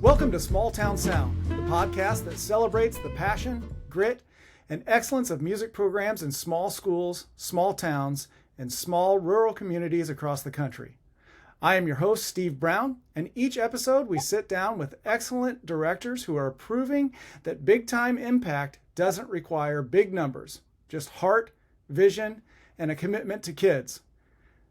Welcome to Small Town Sound, the podcast that celebrates the passion, grit, and excellence of music programs in small schools, small towns, and small rural communities across the country. I am your host, Steve Brown, and each episode we sit down with excellent directors who are proving that big-time impact doesn't require big numbers, just heart, vision, and a commitment to kids.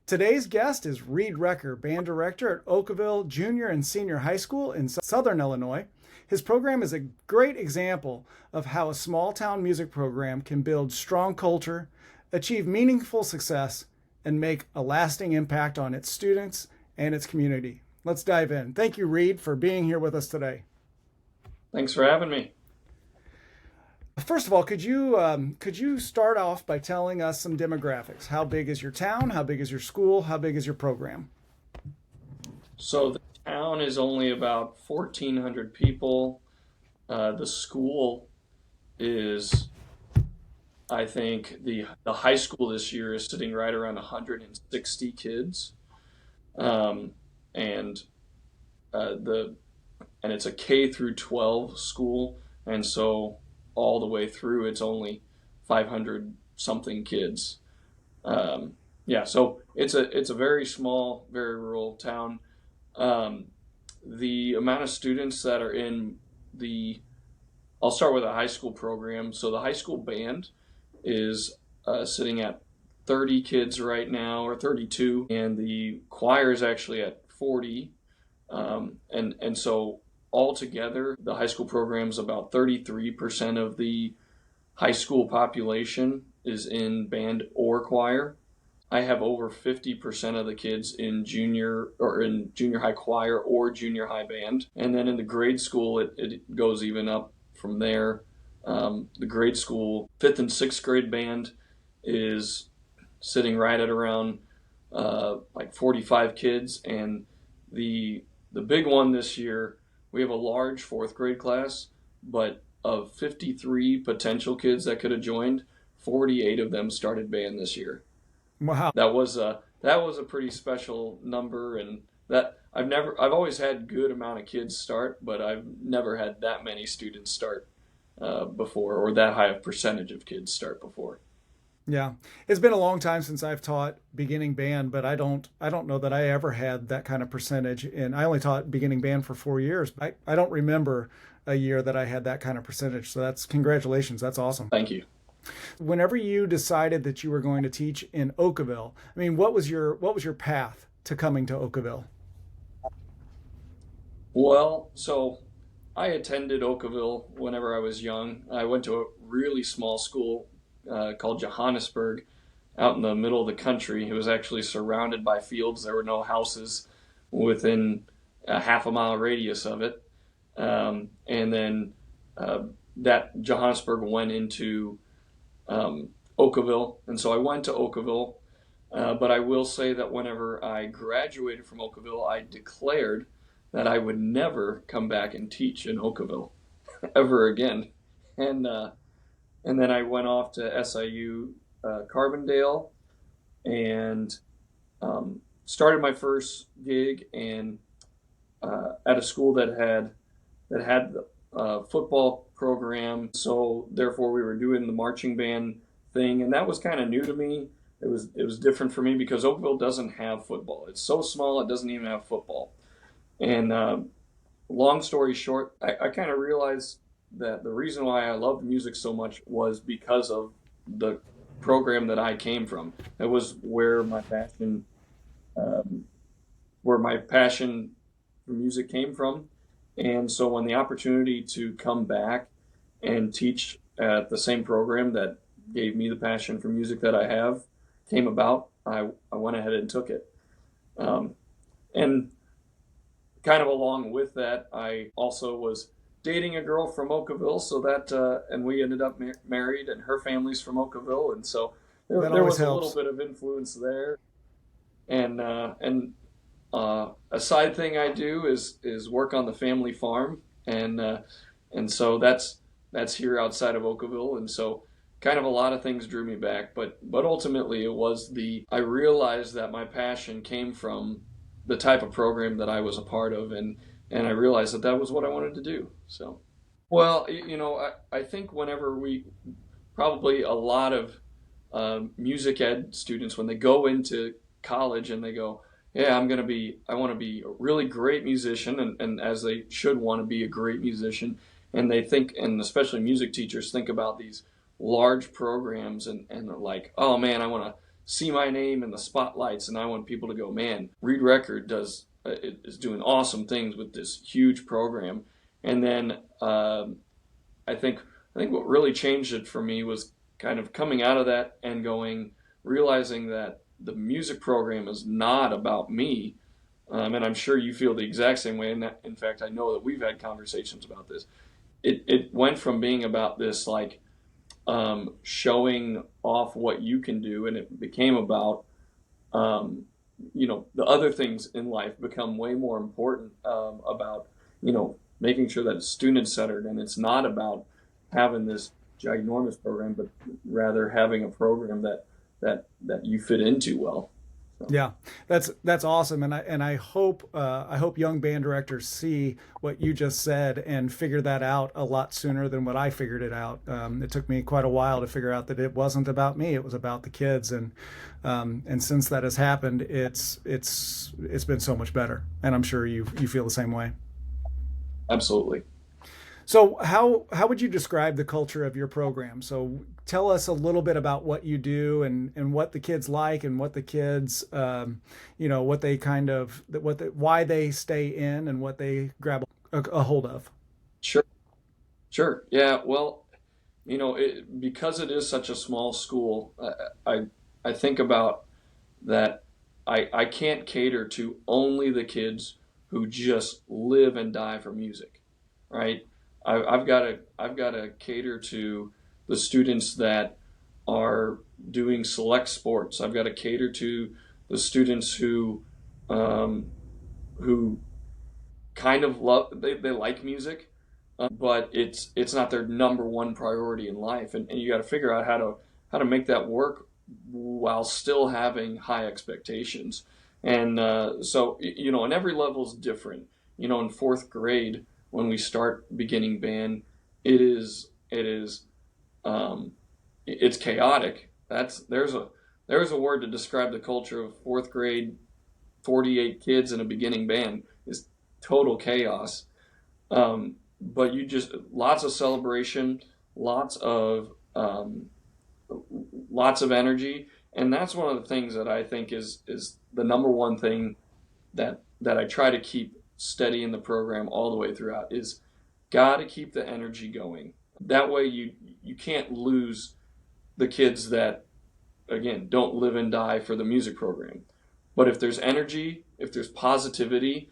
Today's guest is Reed Recker, band director at Okawville Junior and Senior High School in Southern Illinois. His program is a great example of how a small town music program can build strong culture, achieve meaningful success, and make a lasting impact on its students and its community. Let's dive in. Thank you, Reed, for being here with us today. Thanks for having me. First of all, could you start off by telling us some demographics? How big is your town? How big is your school? How big is your program? So the town is only about 1,400 people. The school is, I think, the high school this year is sitting right around 160 kids, and it's a K through 12 school, and so all the way through it's only 500 something kids. So it's a very small, very rural town. The amount of students that are in I'll start with a high school program. So the high school band is sitting at 30 kids right now, or 32, and the choir is actually at 40. And so altogether, the high school program is about 33% of the high school population is in band or choir. I have over 50% of the kids in junior high choir or junior high band. And then in the grade school, it goes even up from there. The grade school 5th and 6th grade band is sitting right at around 45 kids. And the big one this year, we have a large 4th grade class, but of 53 potential kids that could have joined, 48 of them started band this year. Wow. That was a pretty special number, and that I've always had good amount of kids start, but I've never had that many students start before, or that high of percentage of kids start before. Yeah, it's been a long time since I've taught beginning band, but I don't know that I ever had that kind of percentage. And I only taught beginning band for 4 years. I don't remember a year that I had that kind of percentage. So congratulations. That's awesome. Thank you. Whenever you decided that you were going to teach in Okawville, I mean, what was your path to coming to Okawville? Well, so I attended Okawville whenever I was young. I went to a really small school called Johannesburg, out in the middle of the country. It was actually surrounded by fields. There were no houses within a half a mile radius of it. And then that Johannesburg went into Okawville. And so I went to Okawville. But I will say that whenever I graduated from Okawville, I declared that I would never come back and teach in Okawville ever again. And then I went off to SIU Carbondale and started my first gig and at a school that had the football program. So therefore, we were doing the marching band thing, and that was kind of new to me. It was different for me because Okawville doesn't have football. It's so small, it doesn't even have football. And long story short, I kind of realized that the reason why I loved music so much was because of the program that I came from. It was where my passion for music came from. And so when the opportunity to come back and teach at the same program that gave me the passion for music that I have came about, I went ahead and took it. And kind of along with that, I also was dating a girl from Okawville, so that and we ended up married, and her family's from Okawville, and so there was a little bit of influence there. And a side thing I do is work on the family farm, and so that's here outside of Okawville, and so kind of a lot of things drew me back, but ultimately it was I realized that my passion came from the type of program that I was a part of, and and I realized that that was what I wanted to do. So, well, I think whenever probably a lot of music ed students, when they go into college and they go, yeah, I want to be a really great musician, and as they should want to be a great musician. And they think, and especially music teachers think about these large programs, and they're like, oh man, I want to see my name in the spotlights, and I want people to go, man, Reed Record is doing awesome things with this huge program. And then I think I think what really changed it for me was kind of coming out of that and realizing that the music program is not about me. And I'm sure you feel the exact same way. And in fact, I know that we've had conversations about this. It went from being about this like showing off what you can do, and it became about the other things in life become way more important, about making sure that students centered, and it's not about having this ginormous program, but rather having a program that you fit into well. So. Yeah, that's awesome, and I hope young band directors see what you just said and figure that out a lot sooner than what I figured it out. It took me quite a while to figure out that it wasn't about me; it was about the kids, and since that has happened, it's been so much better, and I'm sure you feel the same way. Absolutely. So how would you describe the culture of your program? So tell us a little bit about what you do and what the kids like and what the kids what they kind of why they stay in and what they grab a hold of. Sure. Sure. Yeah. Well, because it is such a small school, I think about that. I can't cater to only the kids who just live and die for music, right? I've got to cater to the students that are doing select sports. I've got to cater to the students um, who kind of they like music, but it's not their number one priority in life, and you got to figure out how to make that work while still having high expectations. And so and every level is different. In fourth grade, when we start beginning band, it is it's chaotic. There's a word to describe the culture of fourth grade. 48 kids in a beginning band is total chaos. But you just lots of celebration, lots of um, lots of energy, and that's one of the things that I think is the number one thing that I try to keep steady in the program all the way throughout is got to keep the energy going. That way you can't lose the kids that again don't live and die for the music program. But if there's energy, if there's positivity,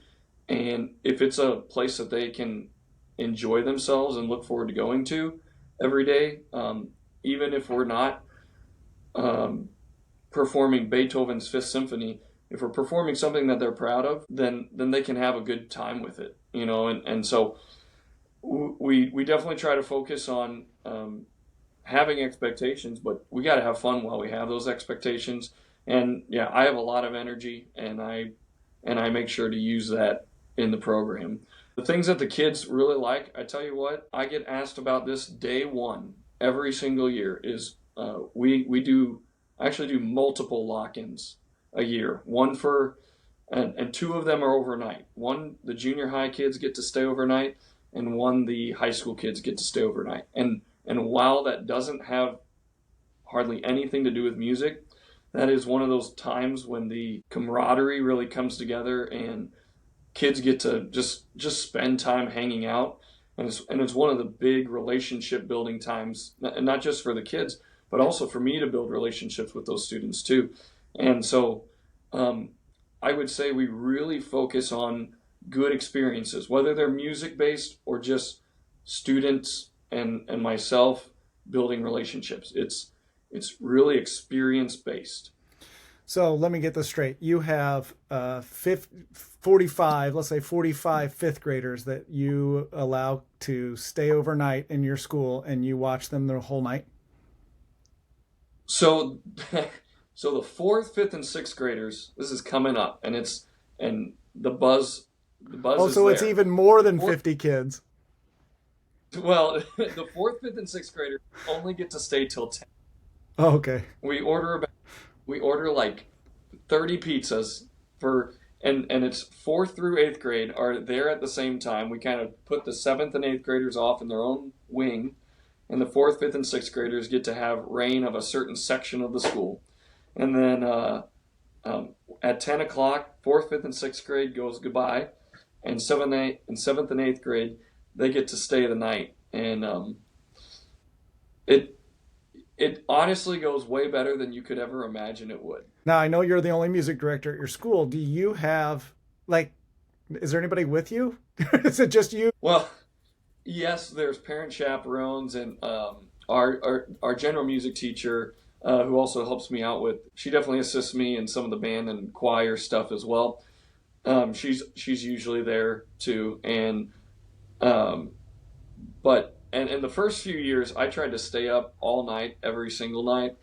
and if it's a place that they can enjoy themselves and look forward to going to every day, even if we're not um, performing Beethoven's Fifth Symphony, if we're performing something that they're proud of, then they can have a good time with it, and so we definitely try to focus on having expectations, but we got to have fun while we have those expectations. And yeah, I have a lot of energy, and I make sure to use that in the program. The things that the kids really like, I tell you what, I get asked about this day one every single year. Is we do actually do multiple lock-ins a year. One for and two of them are overnight. One the junior high kids get to stay overnight, and one the high school kids get to stay overnight. And while that doesn't have hardly anything to do with music, that is one of those times when the camaraderie really comes together and kids get to just spend time hanging out, and it's one of the big relationship building times, not just for the kids, but also for me to build relationships with those students too. And so um, I would say we really focus on good experiences, whether they're music based or just students and myself building relationships. It's really experience based. So let me get this straight. You have 45, let's say 45 fifth graders that you allow to stay overnight in your school and you watch them the whole night? So so the fourth, fifth, and sixth graders, this is coming up, and the The buzz Oh, is so it's there. even more The than fourth, 50 kids. well, the fourth, fifth, and sixth graders only get to stay till 10. Oh, okay. We order about we order like 30 pizzas for and it's fourth through eighth grade are there at the same time. We kind of put the seventh and eighth graders off in their own wing, and the fourth, fifth, and sixth graders get to have reign of a certain section of the school. And then at 10 o'clock, fourth, fifth, and sixth grade goes goodbye, and seventh and eighth grade they get to stay the night. And it it honestly goes way better than you could ever imagine it would. Now, I know you're the only music director at your school. Do you have, like, is there anybody with you? Is it just you? Well, yes, there's parent chaperones and our general music teacher, who also helps me out with. She definitely assists me in some of the band and choir stuff as well. She's usually there too, and but and in the first few years, I tried to stay up all night every single night.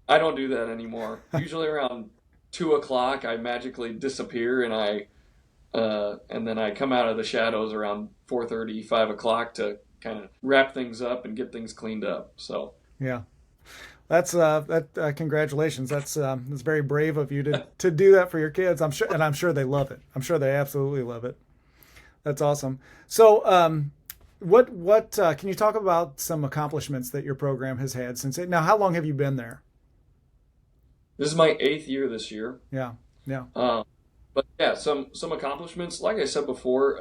I don't do that anymore. Usually around 2 o'clock, I magically disappear, and then I come out of the shadows around 4:30, 5 o'clock to kind of wrap things up and get things cleaned up. So Yeah. Congratulations. That's very brave of you to do that for your kids. I'm sure they love it. I'm sure they absolutely love it. That's awesome. So, what can you talk about some accomplishments that your program has had since it? Now, how long have you been there? this is my 8th year this year. Yeah. Yeah. But yeah, some accomplishments. Like I said before,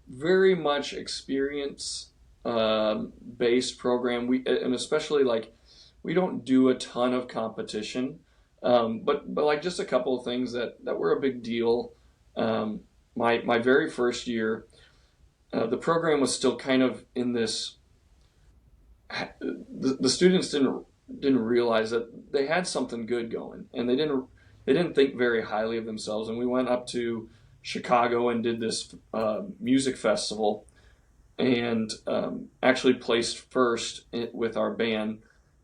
very much experience based program. And especially like we don't do a ton of competition, but like just a couple of things that were a big deal. My very first year, the program was still kind of in this. The students didn't realize that they had something good going, and they didn't think very highly of themselves. And we went up to Chicago and did this music festival, and actually placed first with our band.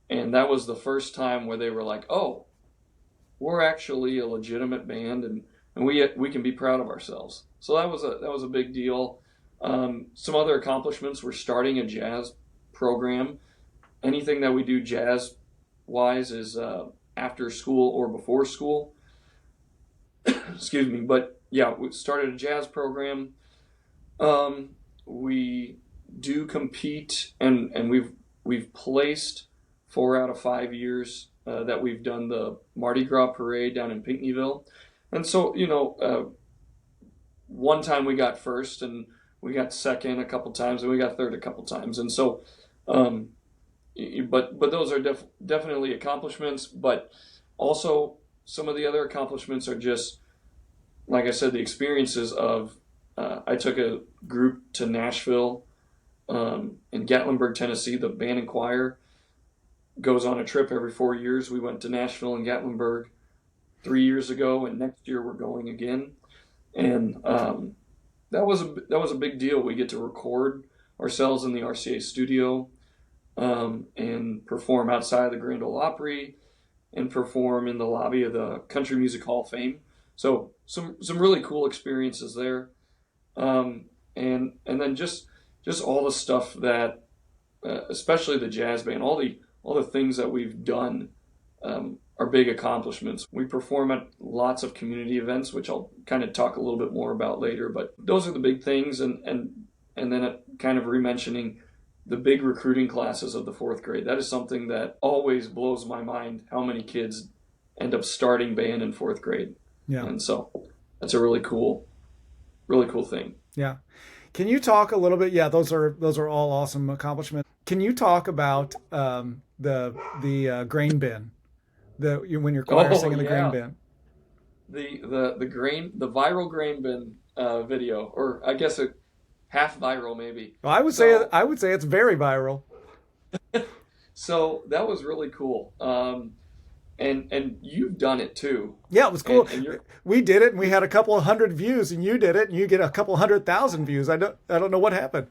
And that was the first time where they were like, "Oh, we're actually a legitimate band, and we can be proud of ourselves." So that was a big deal. Some other accomplishments were starting a jazz program. Anything that we do jazz wise is after school or before school. Excuse me, but yeah, we started a jazz program. We do compete, and we've placed 4 out of 5 years that we've done the Mardi Gras parade down in Pinckneyville. And so, one time we got first, and we got second a couple times, and we got third a couple times. And so, um, but those are definitely accomplishments. But also, some of the other accomplishments are just, like I said, the experiences of. I took a group to Nashville, in Gatlinburg, Tennessee. The band and choir goes on a trip every 4 years. We went to Nashville and Gatlinburg 3 years ago, and next year we're going again. And that was a big deal. We get to record ourselves in the RCA studio, and perform outside the Grand Ole Opry, and perform in the lobby of the Country Music Hall of Fame. So some really cool experiences there, and then just all the stuff that, especially the jazz band, all the things that we've done, are big accomplishments. We perform at lots of community events, which I'll kind of talk a little bit more about later. But those are the big things, and then kind of re-mentioning the big recruiting classes of the fourth grade. That is something that always blows my mind, how many kids end up starting band in fourth grade. Yeah. And so that's a really cool thing. Yeah. Can you talk a little bit? Yeah, those are all awesome accomplishments. Can you talk about the grain bin, when your choir singing the grain Yeah. bin? The viral grain bin video, or I guess a half viral maybe. Well, So I would say it's very viral. so that was really cool. And you've done it too. Yeah, it was cool. And you're We did it, and we had a couple of hundred views, and you did it, and you get a couple 100,000 views. I don't know what happened.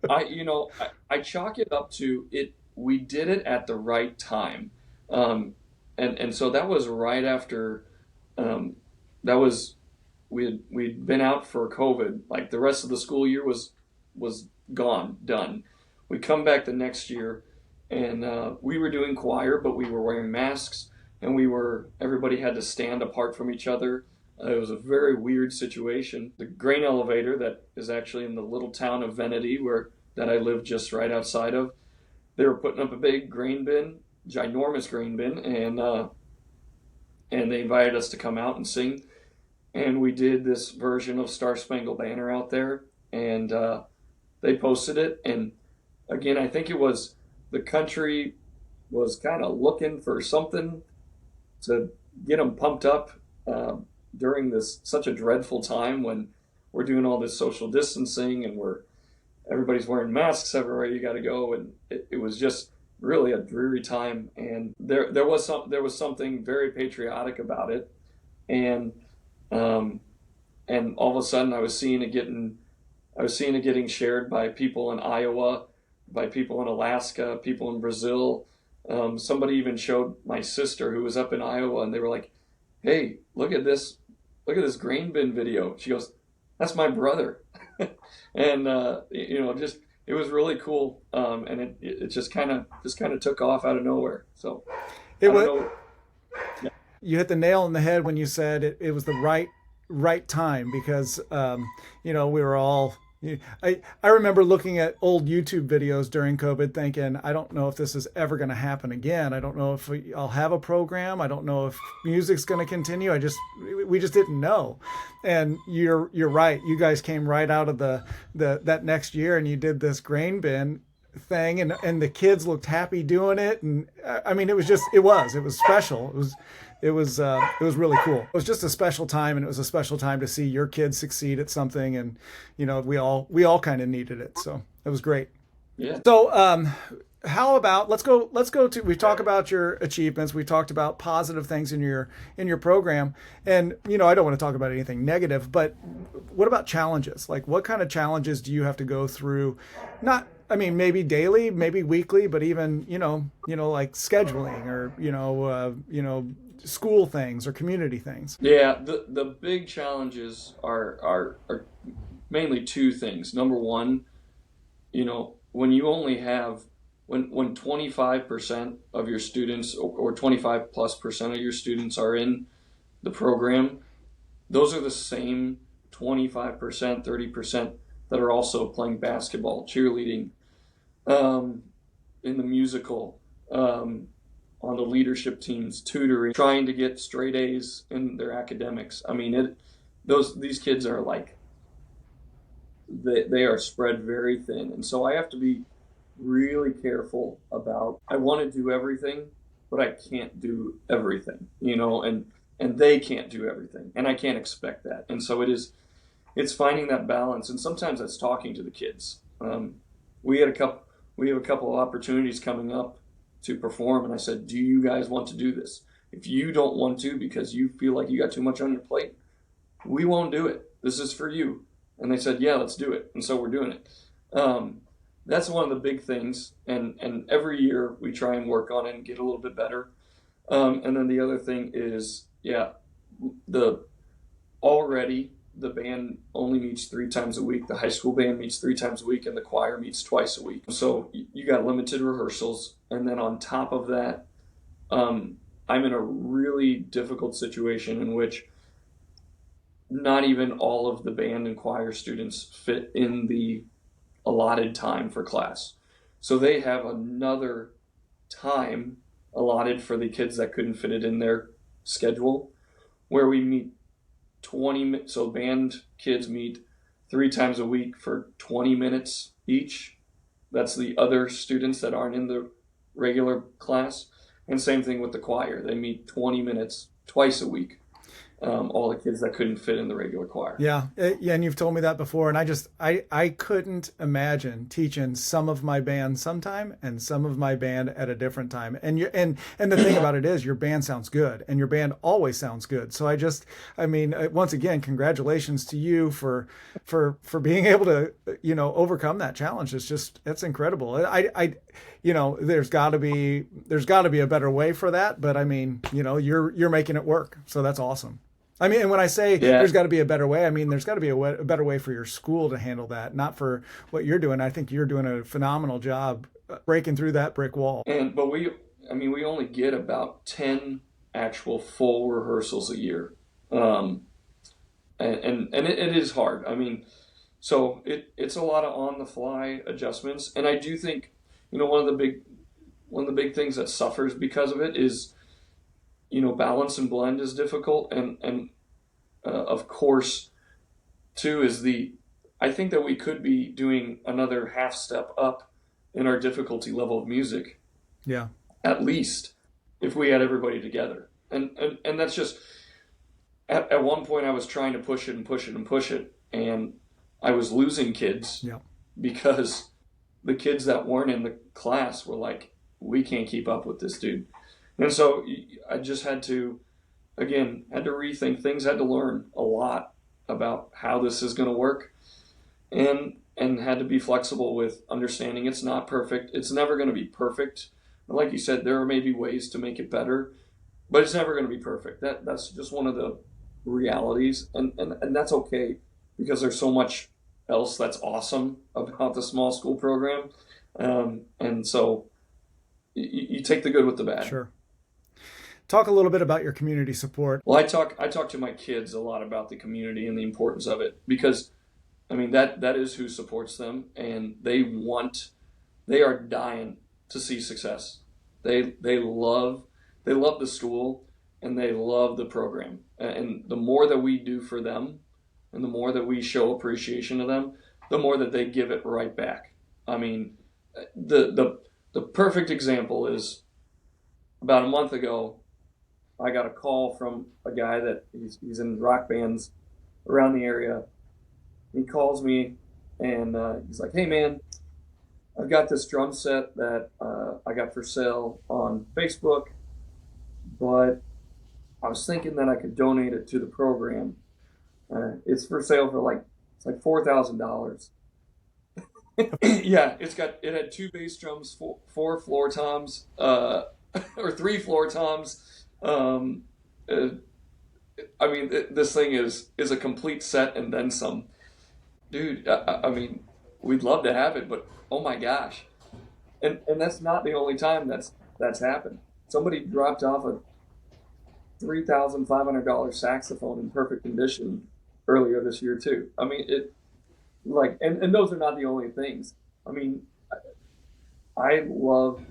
I chalk it up to it. We did it at the right time, and so that was right after. That was we'd been out for COVID. Like the rest of the school year was gone, done. We come back the next year, and we were doing choir, but we were wearing masks, and everybody had to stand apart from each other. It was a very weird situation. The grain elevator that is actually in the little town of Venety, that I live just right outside of, they were putting up a big grain bin, ginormous grain bin, and they invited us to come out and sing. And we did this version of Star Spangled Banner out there, and they posted it. And again, I think it was the country was kind of looking for something to get them pumped up during this such a dreadful time when we're doing all this social distancing and everybody's wearing masks everywhere you got to go, and it was just really a dreary time. And there was something very patriotic about it, and all of a sudden I was seeing it getting shared by people in Iowa, by people in Alaska, people in Brazil. Somebody even showed my sister who was up in Iowa, and they were like, "Hey, look at this grain bin video." She goes, "That's my brother." And just it was really cool, and it just kind of took off out of nowhere. So it was. Yeah. You hit the nail on the head when you said it was the right time, because we were all. I remember looking at old YouTube videos during COVID thinking, I don't know if this is ever going to happen again. I don't know if I'll have a program. I don't know if music's going to continue. We just didn't know. And you're right. You guys came right out of that next year, and you did this grain bin thing, and the kids looked happy doing it. And I mean, it was special. It was really cool. It was just a special time, and it was a special time to see your kids succeed at something, and we all kind of needed it. So it was great. Yeah. So how about let's go to, we talked about your achievements, we talked about positive things in your program, and I don't want to talk about anything negative, but what about challenges? Like, what kind of challenges do you have to go through? Maybe daily, maybe weekly, but even like scheduling or school things or community things. Yeah, the big challenges are mainly two things. Number one, when you only have when 25% of your students or 25+% of your students are in the program, those are the same 25%, 30% that are also playing basketball, cheerleading, in the musical, on the leadership teams, tutoring, trying to get straight A's in their academics. I mean, these kids are like, they are spread very thin. And so I have to be really careful about, I want to do everything, but I can't do everything, and they can't do everything, and I can't expect that. And so it's finding that balance. And sometimes that's talking to the kids. We have a couple of opportunities coming up to perform, and I said, do you guys want to do this? If you don't want to because you feel like you got too much on your plate, we won't do it. This is for you. And they said, yeah, let's do it. And so we're doing it. That's one of the big things, and every year we try and work on it and get a little bit better. And then the other thing is, the band only meets 3 times a week. The high school band meets 3 times a week, and the choir meets twice a week. So you got limited rehearsals. And then on top of that, I'm in a really difficult situation in which not even all of the band and choir students fit in the allotted time for class. So they have another time allotted for the kids that couldn't fit it in their schedule, where we meet 20 minutes. So band kids meet 3 times a week for 20 minutes each. That's the other students that aren't in the regular class. And same thing with the choir. They meet 20 minutes twice a week. All the kids that couldn't fit in the regular choir. Yeah, and you've told me that before, and I couldn't imagine teaching some of my band sometime and some of my band at a different time. And the thing about it is, your band sounds good, and your band always sounds good. So once again, congratulations to you for being able to overcome that challenge. It's incredible. There's got to be a better way for that, but you're making it work. So that's awesome. I mean, and when I say Yeah. there's got to be a better way, I mean there's got to be a better way for your school to handle that, not for what you're doing. I think you're doing a phenomenal job breaking through that brick wall. But we only get about 10 actual full rehearsals a year. Um, it is hard. I mean, so it's a lot of on the fly adjustments. And I do think, one of the big things that suffers because of it is, balance and blend is difficult. Of course, too, I think that we could be doing another half step up in our difficulty level of music, Yeah. at least, if we had everybody together. And that's just, at one point I was trying to push it and push it and push it, and I was losing kids Yeah. because the kids that weren't in the class were like, we can't keep up with this dude. And so I just had to rethink things, had to learn a lot about how this is going to work, and had to be flexible with understanding it's not perfect. It's never going to be perfect. Like you said, there are maybe ways to make it better, but it's never going to be perfect. That's just one of the realities, and that's okay, because there's so much else that's awesome about the small school program, and so you take the good with the bad. Sure. Talk a little bit about your community support. Well, I talk to my kids a lot about the community and the importance of it, because I mean that is who supports them, and they are dying to see success. They love the school, and they love the program. And the more that we do for them, and the more that we show appreciation to them, the more that they give it right back. I mean, the perfect example is about a month ago, I got a call from a guy that he's in rock bands around the area. He calls me, and he's like, "Hey man, I've got this drum set that I got for sale on Facebook, but I was thinking that I could donate it to the program. It's for sale for it's like $4,000." Yeah, it had 2 bass drums, 4 floor toms, or 3 floor toms. I mean, this thing is a complete set and then some. Dude, I mean, we'd love to have it, but oh my gosh. And that's not the only time that's happened. Somebody dropped off a $3,500 saxophone in perfect condition earlier this year too. I mean, and those are not the only things. I mean, I love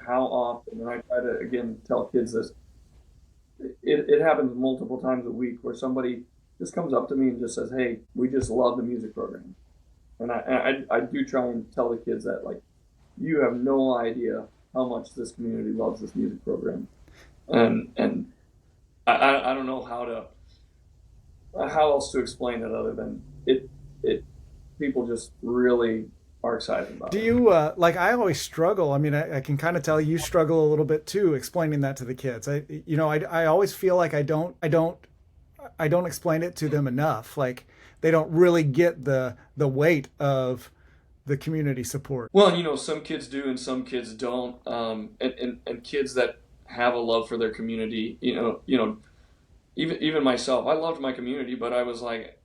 how often, and I try to again tell kids this, it happens multiple times a week where somebody just comes up to me and just says, "Hey, we just love the music program." And I do try and tell the kids that, like, you have no idea how much this community loves this music program. And I don't know how else to explain it other than it people just really are excited about Do it. you I always struggle. I mean, I can kind of tell you struggle a little bit too explaining that to the kids. I always feel like I don't explain it to them enough. Like they don't really get the weight of the community support. Well, some kids do and some kids don't. And kids that have a love for their community, even myself, I loved my community, but I was like,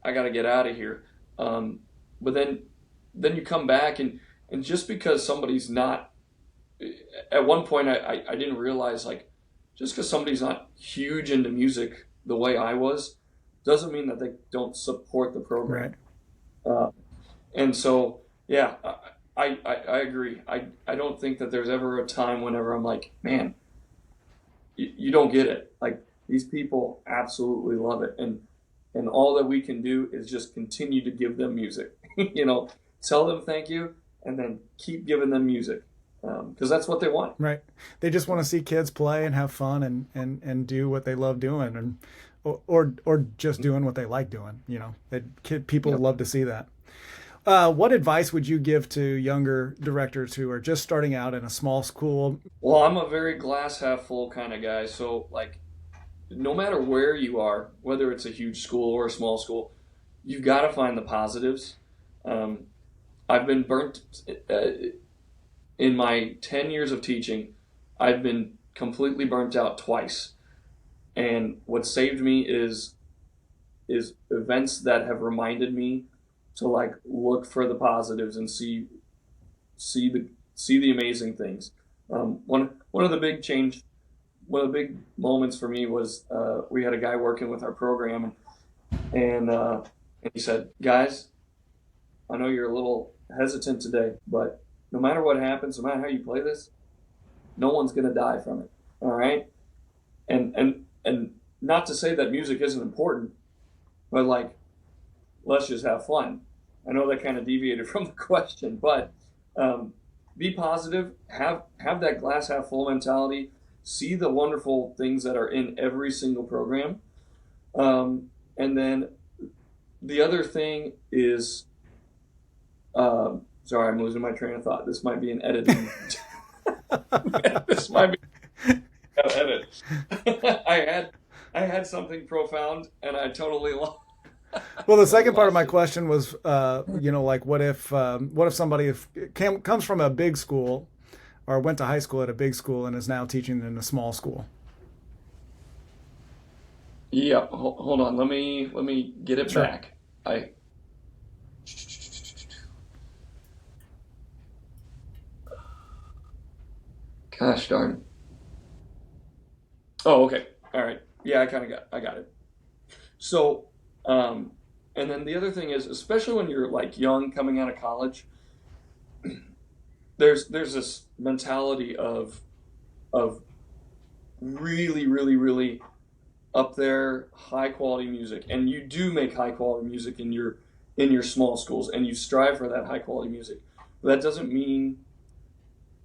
I got to get out of here. But then you come back, and just because somebody's not, at one point I didn't realize, like, just because somebody's not huge into music the way I was, doesn't mean that they don't support the program. Right. And so, yeah, I agree. I don't think that there's ever a time whenever I'm like, man, you don't get it. Like, these people absolutely love it. And all that we can do is just continue to give them music. Tell them thank you, and then keep giving them music, because that's what they want. Right. They just want to see kids play and have fun and do what they love doing, and or just doing what they like doing. People Yep. love to see that. What advice would you give to younger directors who are just starting out in a small school? Well, I'm a very glass half full kind of guy. So, like, no matter where you are, whether it's a huge school or a small school, you've got to find the positives. I've been burnt in my 10 years of teaching. I've been completely burnt out twice. And what saved me is events that have reminded me to like look for the positives and see the amazing things. One of the big moments for me was we had a guy working with our program, and he said, "Guys, I know you're a little hesitant today, but no matter what happens, no matter how you play this, no one's gonna die from it. All right." And not to say that music isn't important, but like, let's just have fun. I know that kind of deviated from the question, but be positive, have that glass half full mentality, see the wonderful things that are in every single program, and then the other thing is, sorry, I'm losing my train of thought. This might be an editing. This might be an edit. I had something profound and I totally lost. Well, the second part of Lost my it. question was, like, what if somebody comes from a big school or went to high school at a big school and is now teaching in a small school? Yeah, hold on. Let me get it Sure. back. I Gosh darn. Oh, okay. All right. Yeah, I got it. So, um, and then the other thing is, especially when you're like young, coming out of college, there's this mentality of really, really, really up there high quality music, and you do make high quality music in your small schools, and you strive for that high quality music. But that doesn't mean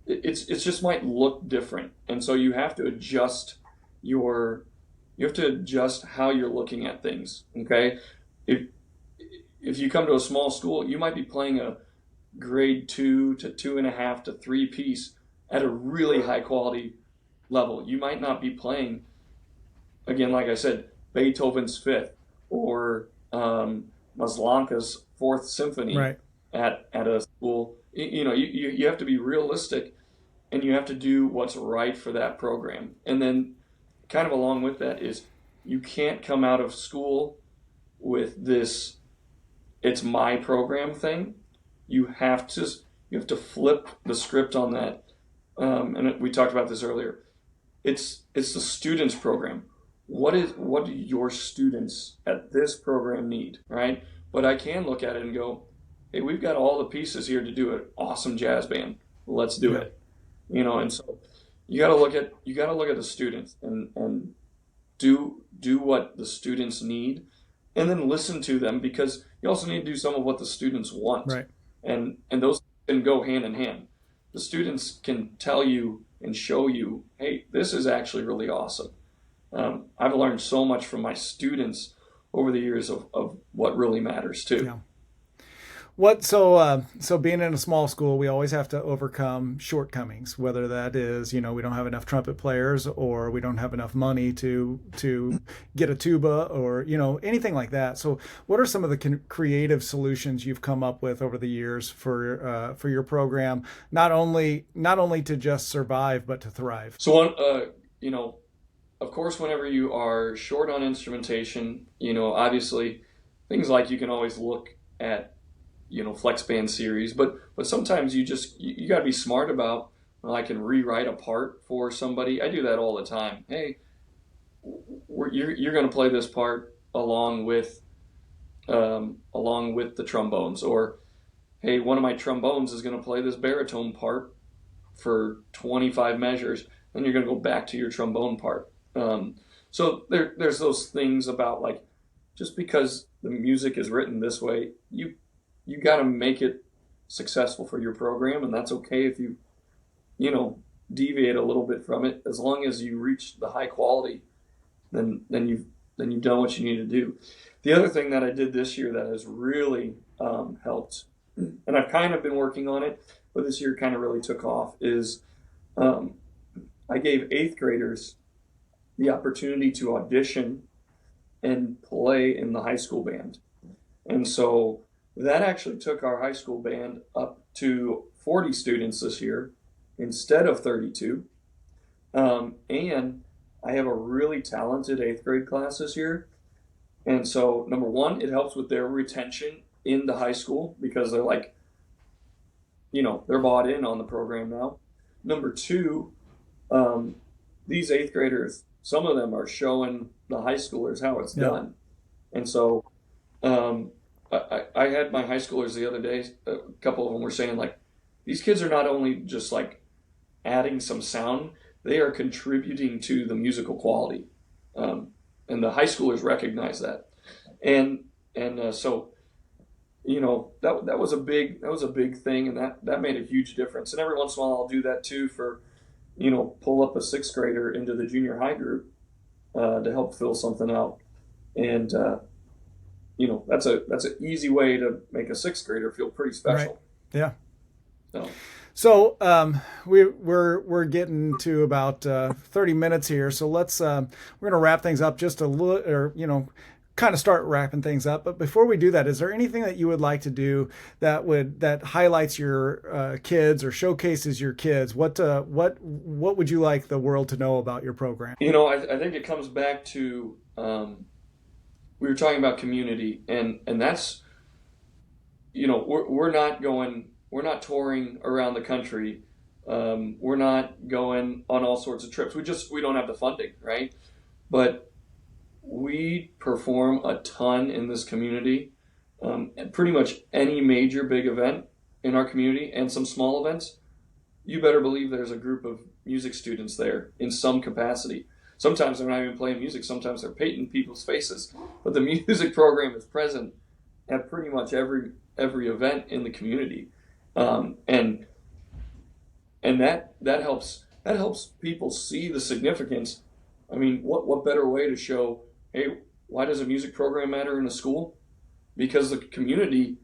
it's just might look different, and so your you have to adjust how you're looking at things. Okay, if if you come to a small school, you might be playing a grade 2 to 2.5 to 3 piece at a really high quality level. You might not be playing, again, like I said, Beethoven's Fifth or Maslanka's Fourth Symphony Right. at a school. You have to be realistic, and you have to do what's right for that program. And then, kind of along with that, is you can't come out of school with this "it's my program" thing. You have to you have to flip the script on that. And we talked about this earlier. It's the students program. What do your students at this program need, right? But I can look at it and go, hey, we've got all the pieces here to do an awesome jazz band. Let's do Yeah. it. And so you got to look at the students and do what the students need, and then listen to them, because you also need to do some of what the students want, Right. and those can go hand in hand. The students can tell you and show you, hey, this is actually really awesome. I've learned so much from my students over the years of what really matters too. Yeah. So being in a small school, we always have to overcome shortcomings, whether that is, we don't have enough trumpet players, or we don't have enough money to get a tuba, or anything like that. So what are some of the creative solutions you've come up with over the years for your program, not only to just survive but to thrive? So you know, of course, whenever you are short on instrumentation, obviously things like you can always look at flex band series, but sometimes you got to be smart about, well, I can rewrite a part for somebody. I do that all the time. Hey, you're going to play this part along with the trombones, or hey, one of my trombones is going to play this baritone part for 25 measures, then you're going to go back to your trombone part. So there's those things about, like, just because the music is written this way, you got to make it successful for your program, and that's okay if deviate a little bit from it, as long as you reach the high quality. Then you've done what you need to do. The other thing that I did this year that has really helped, and I've kind of been working on it, but this year kind of really took off, is um, I gave eighth graders the opportunity to audition and play in the high school band. And so that actually took our high school band up to 40 students this year instead of 32. And I have a really talented 8th grade class this year. And so, number one, it helps with their retention in the high school because they're like, they're bought in on the program now. Number two, um, these 8th graders, some of them are showing the high schoolers how it's Yeah. done. And so, um, I had my high schoolers the other day, a couple of them were saying, like, these kids are not only just like adding some sound, they are contributing to the musical quality. And the high schoolers recognize that. And so, that was a big thing, and that made a huge difference. And every once in a while I'll do that too for, pull up a 6th grader into the junior high group to help fill something out. And that's an easy way to make a 6th grader feel pretty special. Right. Yeah. So, So we're getting to about 30 minutes here. So we're going to wrap things up just a little, or kind of start wrapping things up. But before we do that, is there anything that you would like to do that highlights your kids or showcases your kids? What would you like the world to know about your program? I think it comes back to we were talking about community, and that's we're not touring around the country. We're not going on all sorts of trips. We don't have the funding, right? But we perform a ton in this community, and pretty much any major big event in our community and some small events, you better believe there's a group of music students there in some capacity. Sometimes they're not even playing music. Sometimes they're painting people's faces. But the music program is present at pretty much every event in the community, and that helps people see the significance. I mean, what better way to show, hey, why does a music program matter in a school? Because the community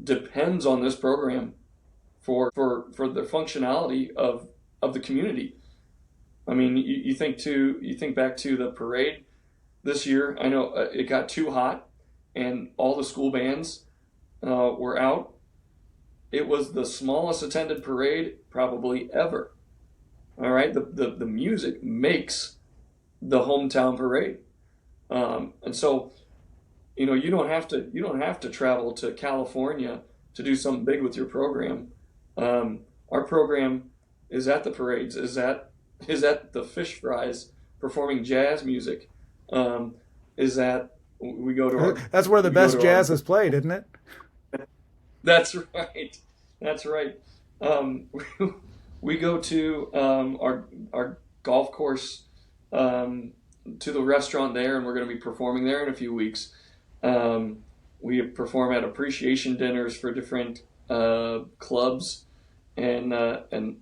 depends on this program for the functionality of the community. I mean, you think back to the parade this year. I know it got too hot, and all the school bands were out. It was the smallest attended parade probably ever. All right, the music makes the hometown parade, and so you don't have to travel to California to do something big with your program. Our program is at the parades, is at the fish fries, performing jazz music, is that we go to That's where the best jazz is played, isn't it? That's right. That's right. We go to our golf course, to the restaurant there, and we're going to be performing there in a few weeks. We perform at appreciation dinners for different clubs, and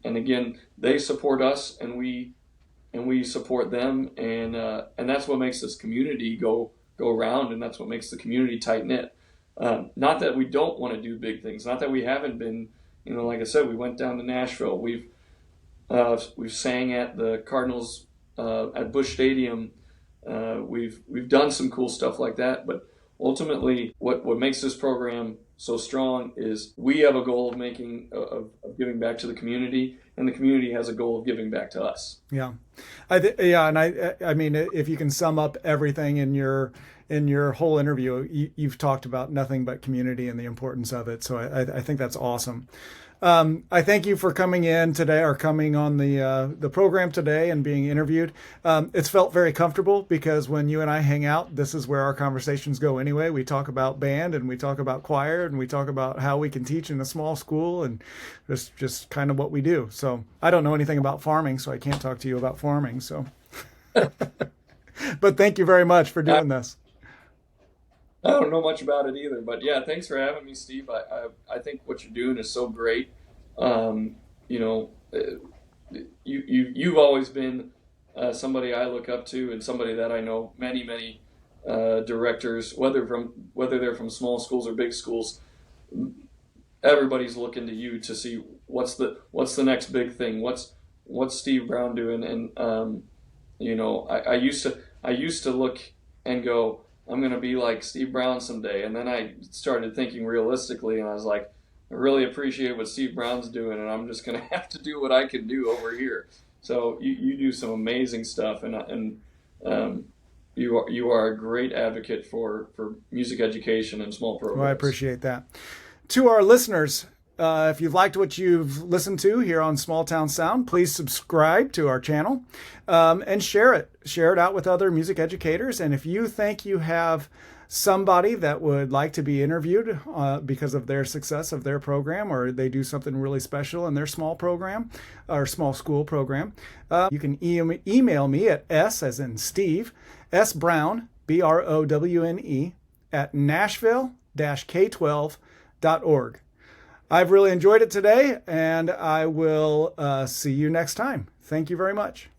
again, they support us, and we support them, and that's what makes this community go around, and that's what makes the community tight knit. Not that we don't want to do big things, not that we haven't been. Like I said, we went down to Nashville. We've sang at the Cardinals at Busch Stadium. We've done some cool stuff like that, but ultimately, what makes this program so strong is we have a goal of giving back to the community, and the community has a goal of giving back to us. Yeah, and I mean, if you can sum up everything in your whole interview, you've talked about nothing but community and the importance of it. So I think that's awesome. I thank you for coming in today, or coming on the program today and being interviewed. It's felt very comfortable because when you and I hang out, this is where our conversations go anyway. We talk about band, and we talk about choir, and we talk about how we can teach in a small school, and just kind of what we do. So I don't know anything about farming, so I can't talk to you about farming. So, but thank you very much for doing this. I don't know much about it either, but yeah, thanks for having me, Steve. I think what you're doing is so great. You've always been somebody I look up to, and somebody that I know many directors, whether they're from small schools or big schools. Everybody's looking to you to see what's the next big thing. What's Steve Brown doing? And I used to look and go, I'm going to be like Steve Brown someday. And then I started thinking realistically, and I was like, I really appreciate what Steve Brown's doing, and I'm just going to have to do what I can do over here. So you do some amazing stuff, and you are a great advocate for music education and small programs. Well, I appreciate that. To our listeners, if you've liked what you've listened to here on Small Town Sound, please subscribe to our channel and share it. Share it out with other music educators. And if you think you have somebody that would like to be interviewed because of their success of their program, or they do something really special in their small program or small school program, you can email me at S as in Steve, S Brown, BROWNE, at Nashville-K12.org. I've really enjoyed it today, and I will see you next time. Thank you very much.